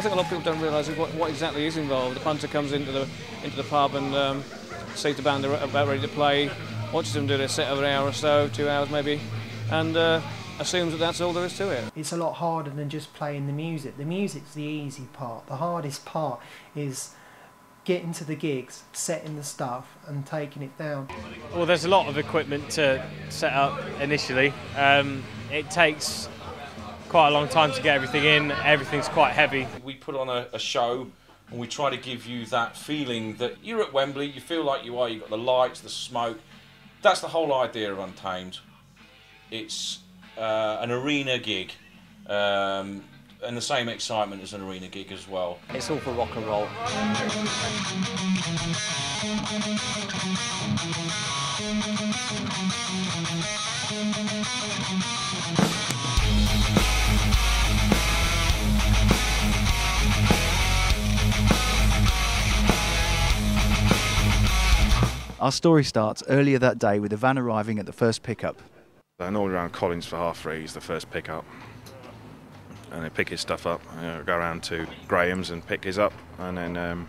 think a lot of people don't realise what exactly is involved. The punter comes into the pub and sees the band are about ready to play, watches them do their set over an hour or so, 2 hours maybe, and assumes that that's all there is to it. It's a lot harder than just playing the music. The music's the easy part. The hardest part is getting to the gigs, setting the stuff and taking it down. Well, there's a lot of equipment to set up initially. It takes quite a long time to get everything in. Everything's quite heavy. We put on a show and we try to give you that feeling that you're at Wembley, you feel like you are, you've got the lights, the smoke. That's the whole idea of Untamed. It's an arena gig, and the same excitement as an arena gig as well. It's all for rock and roll. Our story starts earlier that day with the van arriving at the first pickup. They're normally around Collins for 3:30 is the first pickup. And they pick his stuff up, go around to Graham's and pick his up, and then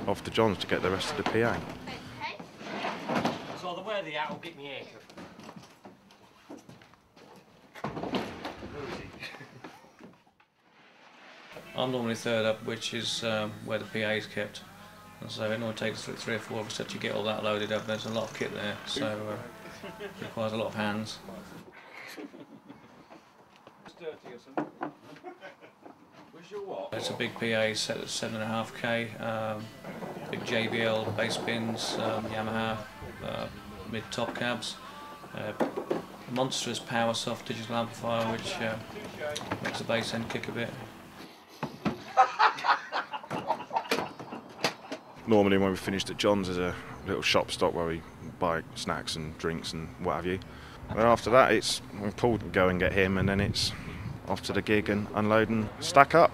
off to John's to get the rest of the PA. So the way the hat will get me here. I'm normally third up, which is where the PA is kept. And so it normally takes 3 or 4 of us to get all that loaded up. There's a lot of kit there, so it requires a lot of hands. It's a big PA set at 7.5K, big JBL bass bins, Yamaha mid-top cabs, monstrous power soft digital amplifier which makes the bass end kick a bit. Normally when we finished at John's there's a little shop stop where we buy snacks and drinks and what have you. And then after that it's Paul can go and get him, and then it's off to the gig and unload and stack up.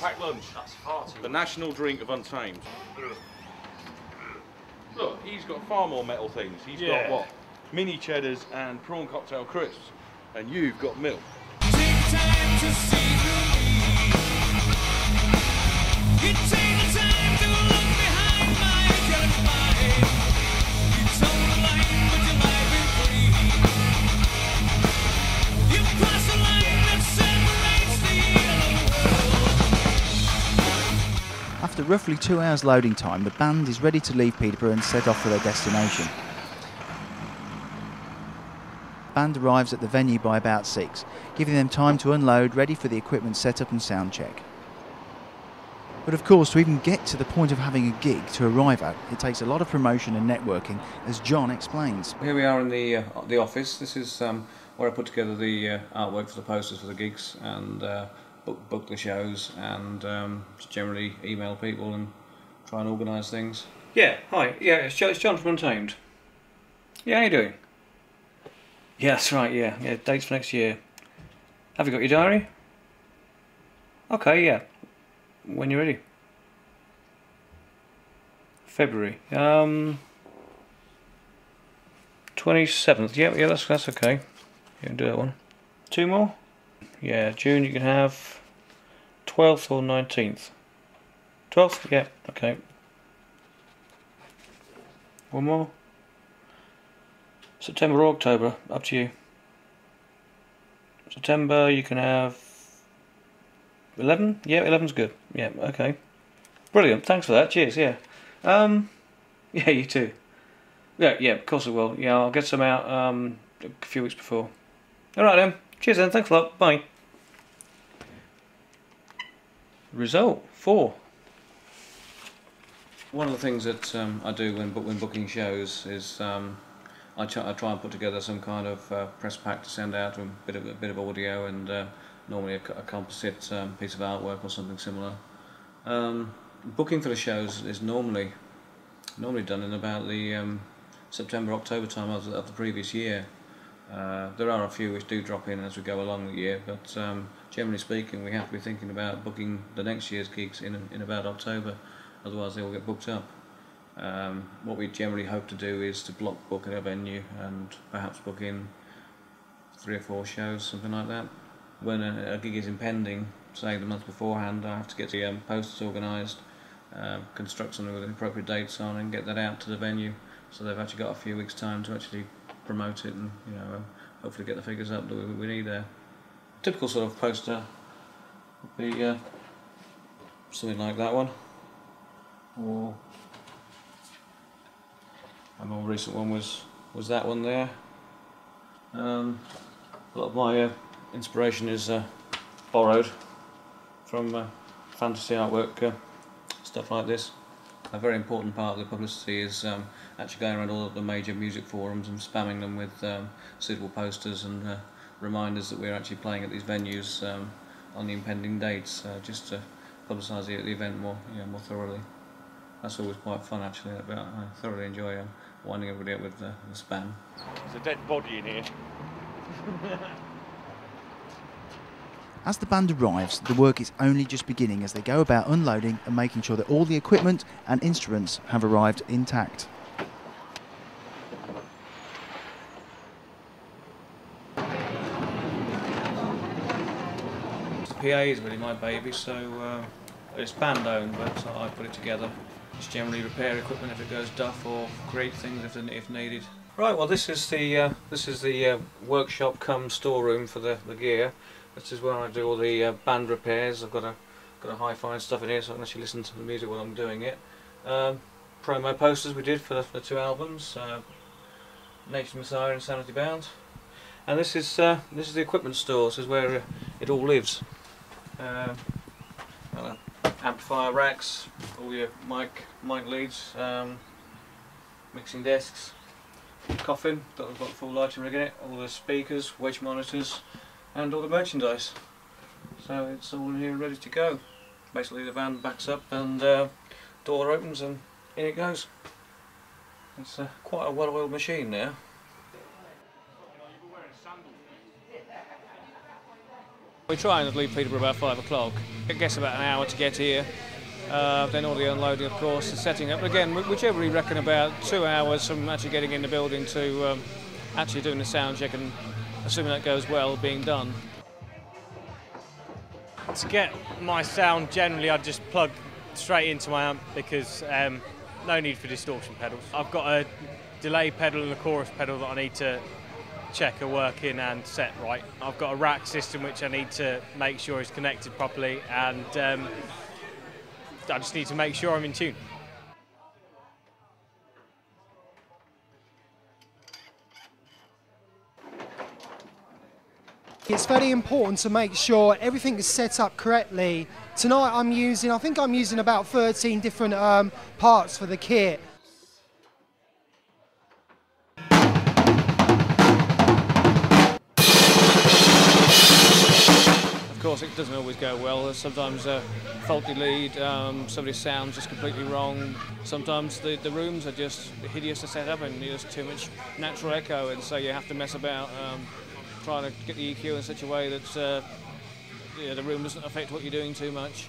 Packed lunch. That's far too The national drink of Untamed. Look, he's got far more metal things. He's got what? Mini cheddars and prawn cocktail crisps. And you've got milk. Take time to see through me. You take the time to look behind my gunfire. You told the line, but your life is free. You cross the line that separates the yellow world. After roughly 2 hours loading time, the band is ready to leave Peterborough and set off for their destination. The band arrives at the venue by about 6, giving them time to unload, ready for the equipment setup and sound check. But of course, to even get to the point of having a gig to arrive at, it takes a lot of promotion and networking, as John explains. Here we are in the office. This is where I put together the artwork for the posters for the gigs and book the shows and generally email people and try and organise things. Yeah, hi. Yeah, it's John from Untamed. Yeah, how you doing? Yeah, that's right, yeah. Dates for next year. Have you got your diary? Okay, yeah. When you're ready. February. 27th. Yeah, that's okay. You can do that one. 2 more? Yeah, June you can have 12th or 19th. 12th? Yeah, okay. 1 more? September or October, up to you. September you can have 11? Yeah, 11's good. Yeah, okay. Brilliant, thanks for that, cheers, yeah. Yeah, you too. Yeah, of course I will. Yeah, I'll get some out a few weeks before. Alright then, cheers then, thanks a lot, bye. Result 4. One of the things that I do when booking shows is I try and put together some kind of press pack to send out, a bit of audio and normally a composite piece of artwork or something similar. Booking for the shows is normally done in about the September-October time of the previous year. There are a few which do drop in as we go along the year, but generally speaking we have to be thinking about booking the next year's gigs in about October, otherwise they will get booked up. What we generally hope to do is to block book at a venue and perhaps book in 3 or 4 shows, something like that. When a gig is impending, say the month beforehand, I have to get the posters organised, construct something with the appropriate dates on, and get that out to the venue. So they've actually got a few weeks' time to actually promote it and hopefully get the figures up that we need there. Typical sort of poster would be something like that one, or a more recent one was that one there. A lot of my inspiration is borrowed from fantasy artwork, stuff like this. A very important part of the publicity is actually going around all of the major music forums and spamming them with suitable posters and reminders that we're actually playing at these venues on the impending dates, just to publicise the event more thoroughly. That's always quite fun actually. I thoroughly enjoy winding everybody up with the spam. There's a dead body in here. As the band arrives, the work is only just beginning as they go about unloading and making sure that all the equipment and instruments have arrived intact. The PA is really my baby, so it's band owned, but I put it together. Just generally repair equipment if it goes duff, or create things if needed. Right, well this is the workshop come storeroom for the gear. This is where I do all the band repairs. I've got a hi-fi and stuff in here, so I can actually listen to the music while I'm doing it. Promo posters we did for the 2 albums, Nature's Messiah and Sanity Bound. And this is the equipment store. This is where it all lives. Amplifier racks, all your mic leads, mixing desks, coffin. Got the full lighting rig in it. All the speakers, wedge monitors, and all the merchandise. So it's all in here ready to go. Basically the van backs up and door opens and in it goes. It's quite a well-oiled machine now. We try and leave Peterborough about 5 o'clock. It gets about an hour to get here. Then all the unloading, of course, the setting up. But again, we generally reckon about 2 hours from actually getting in the building to actually doing the sound check and, assuming that goes well, being done. To get my sound, generally I'd just plug straight into my amp because no need for distortion pedals. I've got a delay pedal and a chorus pedal that I need to check are working and set right. I've got a rack system which I need to make sure is connected properly, and I just need to make sure I'm in tune. It's very important to make sure everything is set up correctly. Tonight I think I'm using about 13 different parts for the kit. Of course, it doesn't always go well. There's sometimes a faulty lead, somebody's sound's just completely wrong. Sometimes the rooms are just hideous to set up and there's too much natural echo, and so you have to mess about trying to get the EQ in such a way that the room doesn't affect what you're doing too much.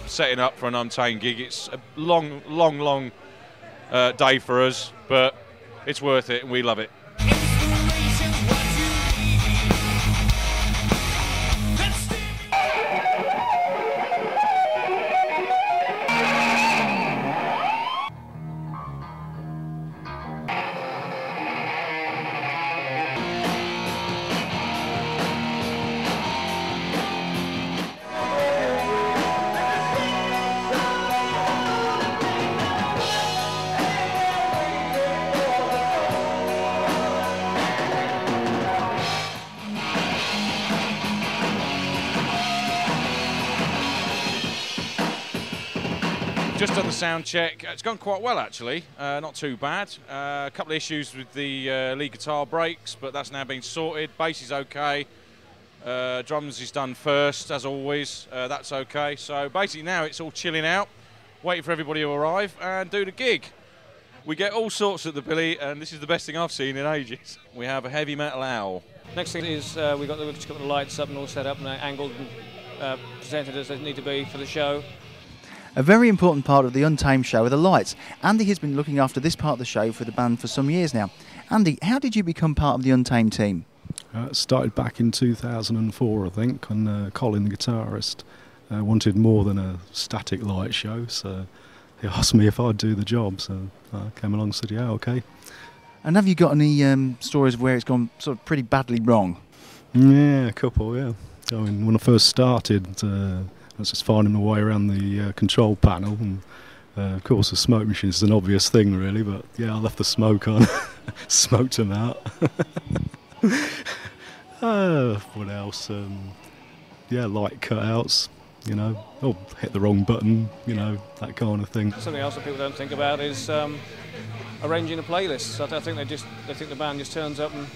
Setting up for an Untamed gig, it's a long day for us, but it's worth it and we love it. Just done the sound check. It's gone quite well actually, not too bad. A couple of issues with the lead guitar breaks, but that's now been sorted. Bass is okay. Drums is done first, as always. That's okay. So basically now it's all chilling out, waiting for everybody to arrive and do the gig. We get all sorts at the Billy, and this is the best thing I've seen in ages. We have a heavy metal owl. Next thing is we've just got the lights up and all set up and angled and presented as they need to be for the show. A very important part of the Untamed show are the lights. Andy has been looking after this part of the show for the band for some years now. Andy, how did you become part of the Untamed team? It started back in 2004, I think, and Colin, the guitarist, wanted more than a static light show, so he asked me if I'd do the job, so I came along and said, yeah, okay. And have you got any stories where it's gone sort of pretty badly wrong? Yeah, a couple, yeah. I mean, when I first started, I was just finding my way around the control panel, and of course the smoke machine is an obvious thing really, but yeah, I left the smoke on, smoked them out. What else? Yeah, light cutouts, you know, or hit the wrong button, you know, that kind of thing. Something else that people don't think about is arranging a playlist. So I think they think the band just turns up and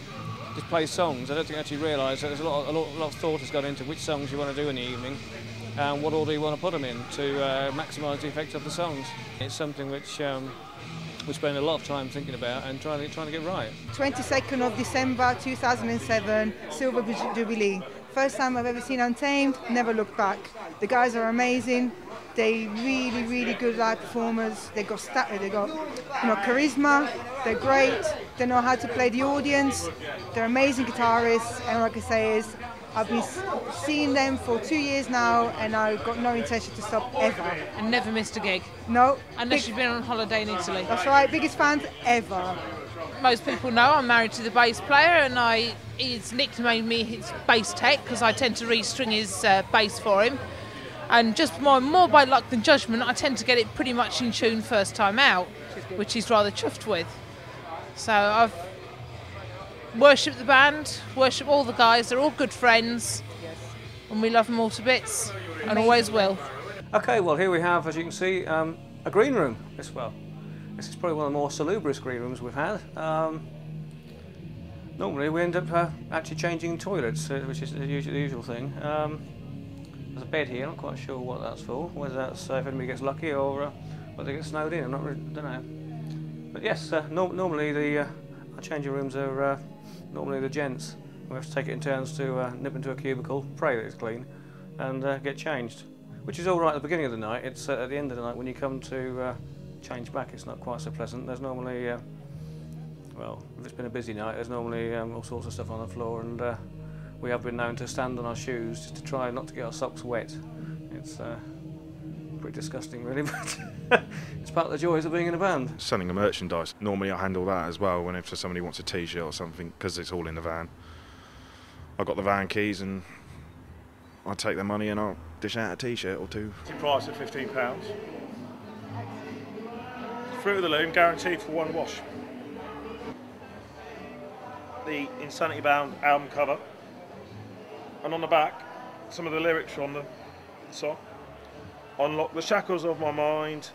just plays songs. I don't think they actually realise that there's a lot of thought has gone into which songs you want to do in the evening and what order you want to put them in to maximise the effect of the songs. It's something which we spend a lot of time thinking about and trying to get right. 22nd of December 2007, Silver Jubilee. First time I've ever seen Untamed, never looked back. The guys are amazing. They really good live performers. They got charisma. They're great. They know how to play the audience. They're amazing guitarists. And like I say is, I've been seeing them for 2 years now, and I've got no intention to stop ever. And never missed a gig? No. Unless you've been on holiday in Italy? That's right, biggest fans ever. Most people know I'm married to the bass player, and he's nicknamed me his bass tech because I tend to restring his bass for him. And just more by luck than judgment, I tend to get it pretty much in tune first time out, which he's rather chuffed with. So I've worship the band, worship all the guys. They're all good friends, and we love them all to bits, and always will. Okay, well here we have, as you can see, a green room. This is probably one of the more salubrious green rooms we've had. Normally we end up actually changing toilets, which is the usual thing. There's a bed here. I'm not quite sure what that's for. Whether that's if anybody gets lucky or whether they get snowed in. I don't know. But yes, normally our changing rooms are normally the gents. We have to take it in turns to nip into a cubicle, pray that it's clean, and get changed. Which is all right at the beginning of the night. It's at the end of the night when you come to change back. It's not quite so pleasant. There's normally, well, if it's been a busy night, there's normally all sorts of stuff on the floor, and we have been known to stand on our shoes just to try not to get our socks wet. It's pretty disgusting, really, but it's part of the joys of being in a band. Selling the merchandise, normally I handle that as well whenever somebody wants a t-shirt or something, because it's all in the van. I've got the van keys and I take their money and I'll dish out a t-shirt or two. Price at £15. Fruit of the Loom, guaranteed for one wash. The Insanity Bound album cover, and on the back some of the lyrics from the song. Unlock the shackles of my mind.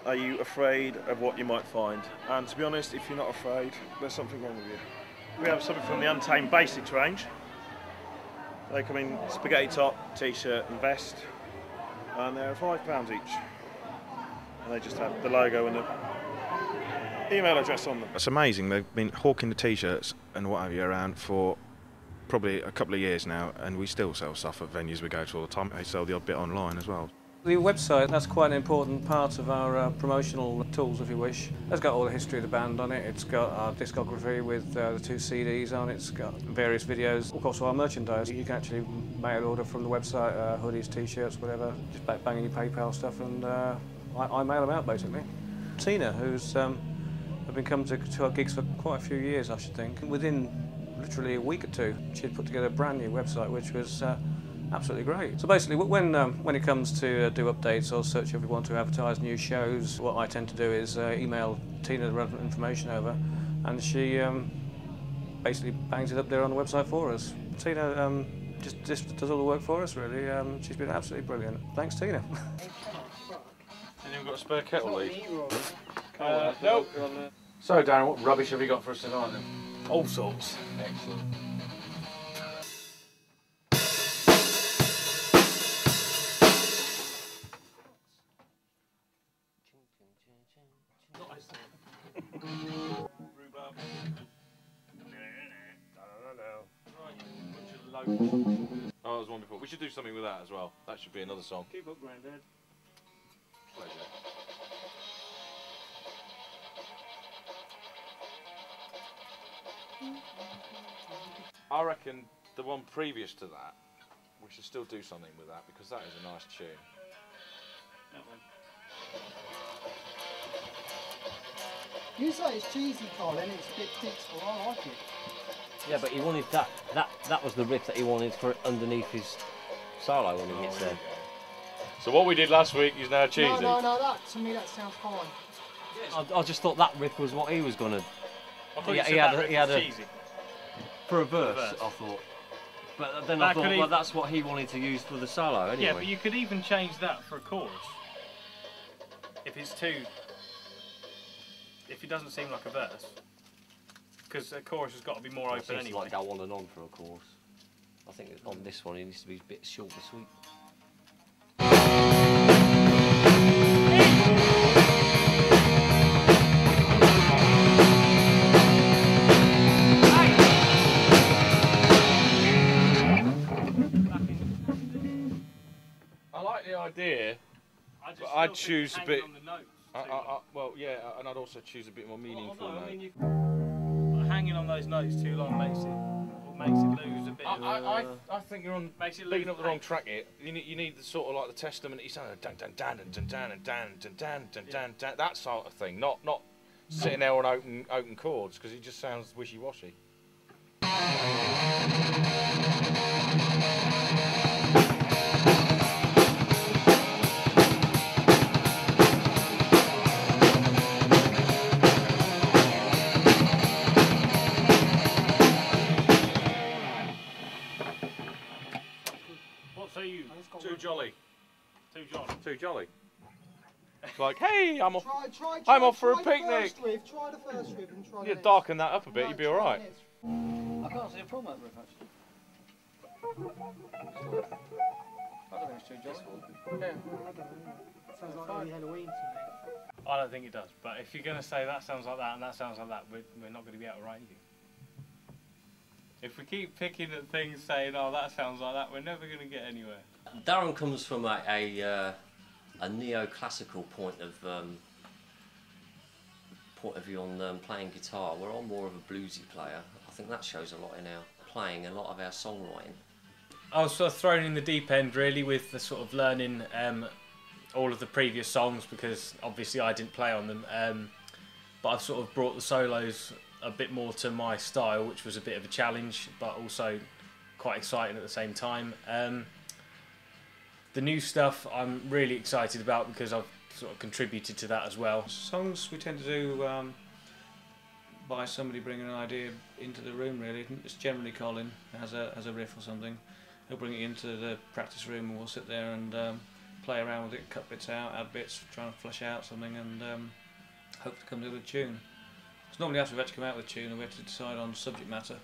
Are you afraid of what you might find? And to be honest, if you're not afraid, there's something wrong with you. We have something from the Untamed Basics range. They come in spaghetti top, t-shirt and vest, and they're £5 each. And they just have the logo and the email address on them. It's amazing. They've been hawking the t-shirts and what have you around for probably a couple of years now, and we still sell stuff at venues we go to all the time. They sell the odd bit online as well. The website, that's quite an important part of our promotional tools, if you wish. It's got all the history of the band on it, it's got our discography with the 2 CDs on it, it's got various videos, of course our merchandise. You can actually mail order from the website, hoodies, t-shirts, whatever, just bang in your PayPal stuff, and I mail them out basically. Tina, who's been coming to our gigs for quite a few years, I should think. Within literally a week or two, she'd put together a brand new website, which was absolutely great. So basically, when it comes to do updates or search if we want to advertise new shows, what I tend to do is email Tina the relevant information over, and she basically bangs it up there on the website for us. Tina just does all the work for us, really. She's been absolutely brilliant. Thanks, Tina. Anyone got a spare kettle, Lee? Nope. So, Darren, what rubbish have you got for us tonight then? All sorts. Excellent. Oh, there's one before. We should do something with that as well. That should be another song. Keep up, Grandad. Pleasure. I reckon the one previous to that, we should still do something with that because that is a nice tune. That one. You say it's cheesy, Colin, it's a bit pixel, I like it. Yeah, but he wanted that. That was the riff that he wanted for underneath his solo when he gets there. So what we did last week is now cheesy. No, that, to me that sounds fine. I just thought that riff was what he was gonna. I thought you said that riff was cheesy. For a verse, I thought. But then I thought, well, that's what he wanted to use for the solo anyway. Yeah, but you could even change that for a chorus. If it's too... If it doesn't seem like a verse. Because a chorus has got to be more open anyway. Like go on and on for a chorus. I think on this one it needs to be a bit short and sweet. I like the idea, but I'd choose a bit. Well, yeah, and I'd also choose a bit more meaningful note. Hanging on those notes too long makes it lose a bit. I think you're on picking up the wrong track here. You need the sort of like the Testament. You sound dun dun dun dun dun dun dun dun dun dun dun dun, that sort of thing. Not sitting there on open chords because it just sounds wishy washy. Too jolly. Too jolly. Too jolly. It's like, hey, I'm off. Try I'm off for a picnic. Try the first riff and try You darken that up a bit, you'd be all right. I can't see a problem with that riff actually. I don't think it's too jolly. Yeah. Sounds like early Halloween to me. I don't think it does, but if you're going to say that sounds like that and that sounds like that, we're not going to be able to write anything. If we keep picking at things saying, oh, that sounds like that, we're never going to get anywhere. Darren comes from a neoclassical point of view on playing guitar. We're all more of a bluesy player. I think that shows a lot in our playing, a lot of our songwriting. I was sort of thrown in the deep end really with the sort of learning all of the previous songs because obviously I didn't play on them, but I've sort of brought the solos a bit more to my style, which was a bit of a challenge but also quite exciting at the same time. The new stuff I'm really excited about because I've sort of contributed to that as well. Songs we tend to do by somebody bringing an idea into the room really. It's generally Colin has a riff or something. He'll bring it into the practice room and we'll sit there and play around with it, cut bits out, add bits, try and flesh out something and hope to come to a good tune. Because normally after we've actually come out with a tune we have to decide on subject matter,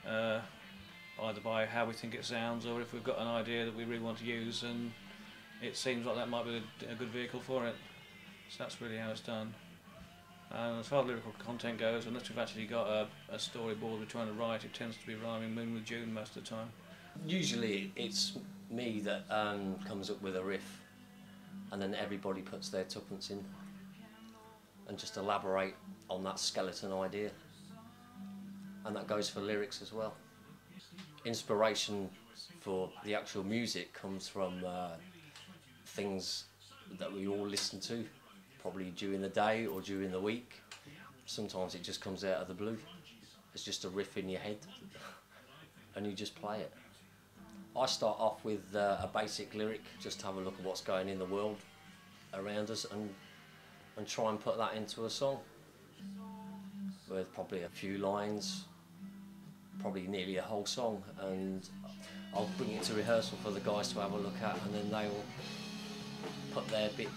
either by how we think it sounds or if we've got an idea that we really want to use and it seems like that might be a good vehicle for it. So that's really how it's done. And as far as lyrical content goes, unless we've actually got a storyboard we're trying to write, it tends to be rhyming moon with June most of the time. Usually it's me that comes up with a riff and then everybody puts their tuppence in and just elaborate on that skeleton idea, and that goes for lyrics as well. Inspiration for the actual music comes from things that we all listen to, probably during the day or during the week. Sometimes it just comes out of the blue. It's just a riff in your head and you just play it. I start off with a basic lyric, just have a look at what's going in the world around us and try and put that into a song with probably a few lines, probably nearly a whole song, and I'll bring it to rehearsal for the guys to have a look at, and then they will put their bit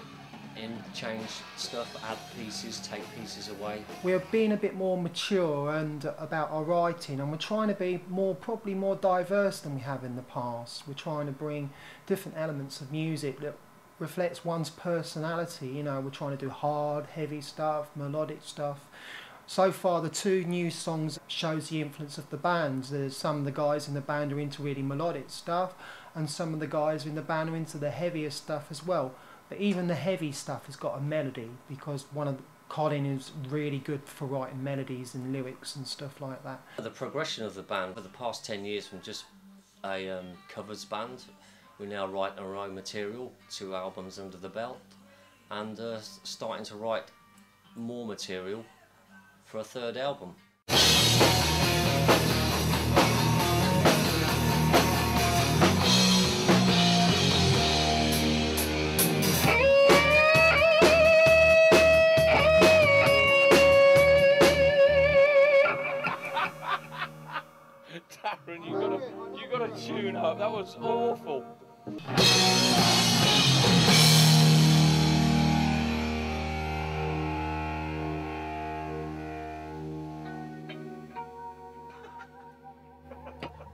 in, change stuff, add pieces, take pieces away. We're being a bit more mature and about our writing, and we're trying to be probably more diverse than we have in the past. We're trying to bring different elements of music that reflects one's personality. You know, we're trying to do hard, heavy stuff, melodic stuff. So far, the 2 new songs shows the influence of the bands. There's some of the guys in the band are into really melodic stuff, and some of the guys in the band are into the heavier stuff as well. But even the heavy stuff has got a melody, because Colin is really good for writing melodies and lyrics and stuff like that. The progression of the band for the past 10 years from just a covers band, we're now writing our own material, 2 albums under the belt, and starting to write more material for a 3rd album. Darren, you got to tune up. That was awful.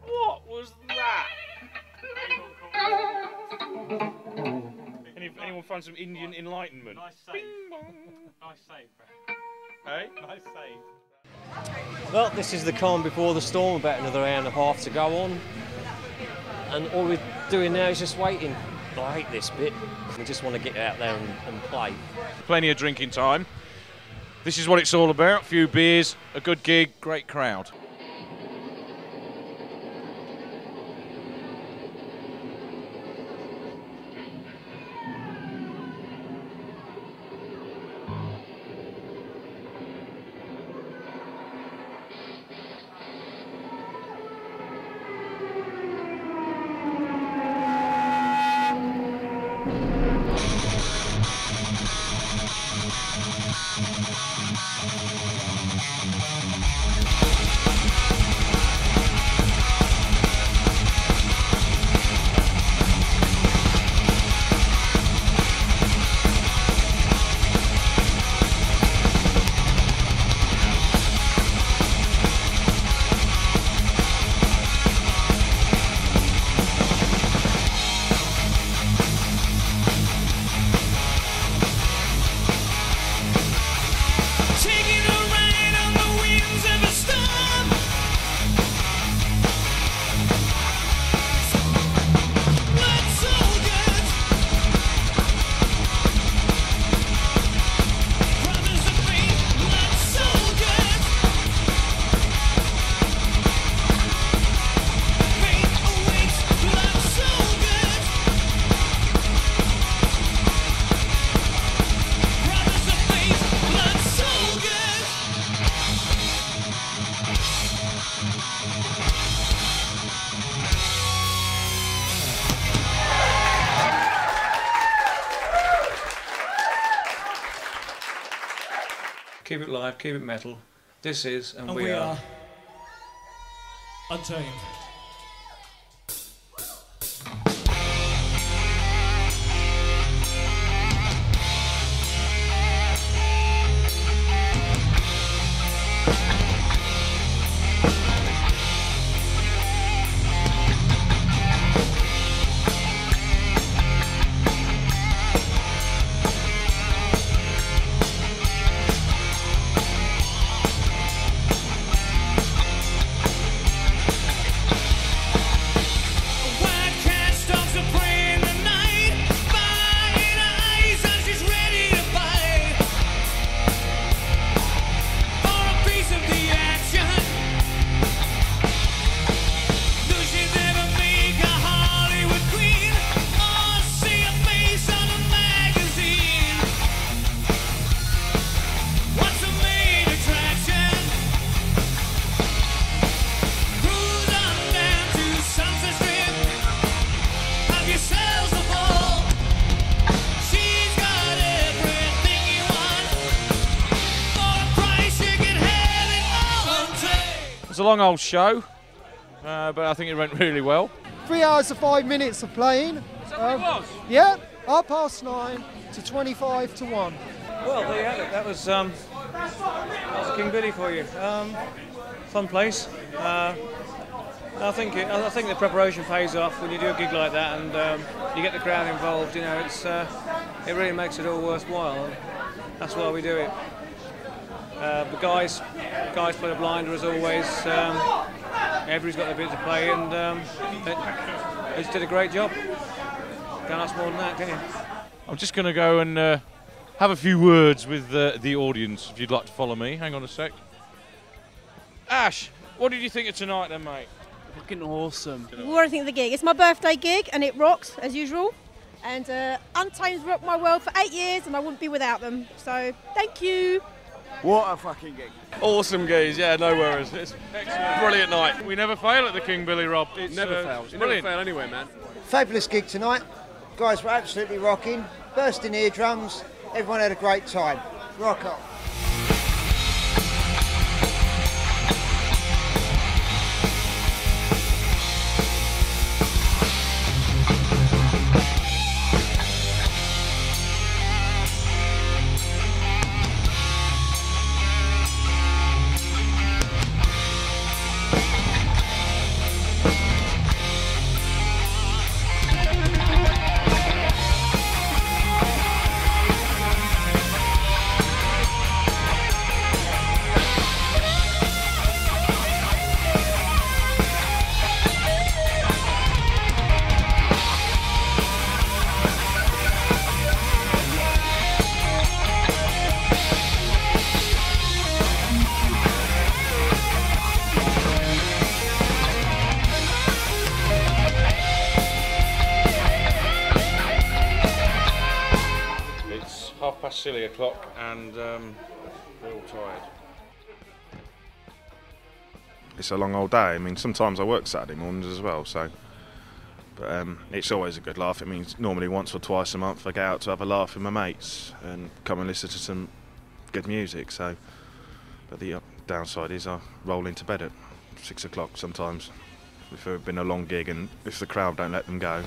What was that? Anyone find some Indian enlightenment? Nice save. Nice save, Hey? Nice save. Well, this is the calm before the storm, about another hour and a half to go on. And all we're doing now is just waiting. I hate this bit. We just want to get out there and play. Plenty of drinking time. This is what it's all about. A few beers, a good gig, great crowd. Keep it live, keep it metal. This is, and And we are. Untamed. It's a long old show, but I think it went really well. 3 hours and 5 minutes of playing. Is that what it was? Yeah, 9:30 to 25 to 1. Well, there you have it. That was King Billy for you. Fun place. I think the preparation pays off when you do a gig like that, and you get the crowd involved. You know, it really makes it all worthwhile. And that's why we do it. The guys play the blinder as always. Everybody's got their bit to play, and they just did a great job. Can't ask more than that, can you? I'm just going to go and have a few words with the audience, if you'd like to follow me. Hang on a sec. Ash, what did you think of tonight then, mate? Fucking awesome. What do I think of the gig? It's my birthday gig and it rocks as usual. And Untamed rocked my world for 8 years and I wouldn't be without them. So thank you. What a fucking gig. Awesome gigs, yeah, no worries. It's excellent. Brilliant night. We never fail at the King Billy, Rob. It's Never fails. You never fail anywhere, man. Fabulous gig tonight. Guys were absolutely rocking, bursting eardrums. Everyone had a great time. Rock on. Silly o'clock and we're all tired. It's a long old day. I mean, sometimes I work Saturday mornings as well, so. But it's always a good laugh. It means normally once or twice a month I get out to have a laugh with my mates and come and listen to some good music. So, but the downside is I roll into bed at 6 o'clock sometimes if it's been a long gig and if the crowd don't let them go.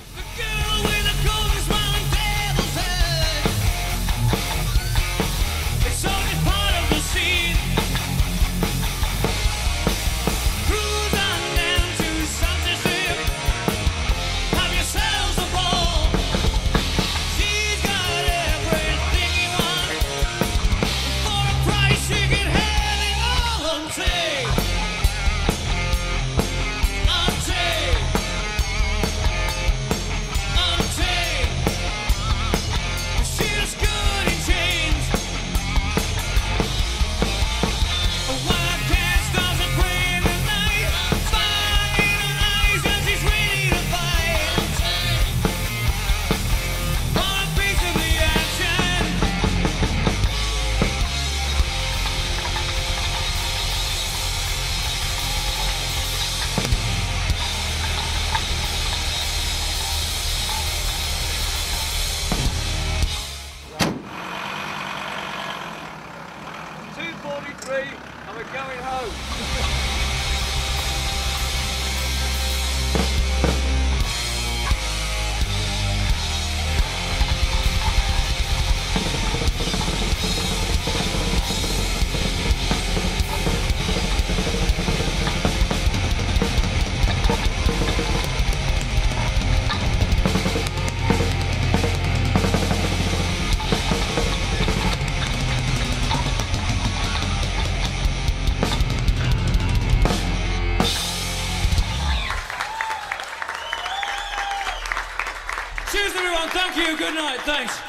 And we're going home. Cheers everyone, thank you, good night, thanks.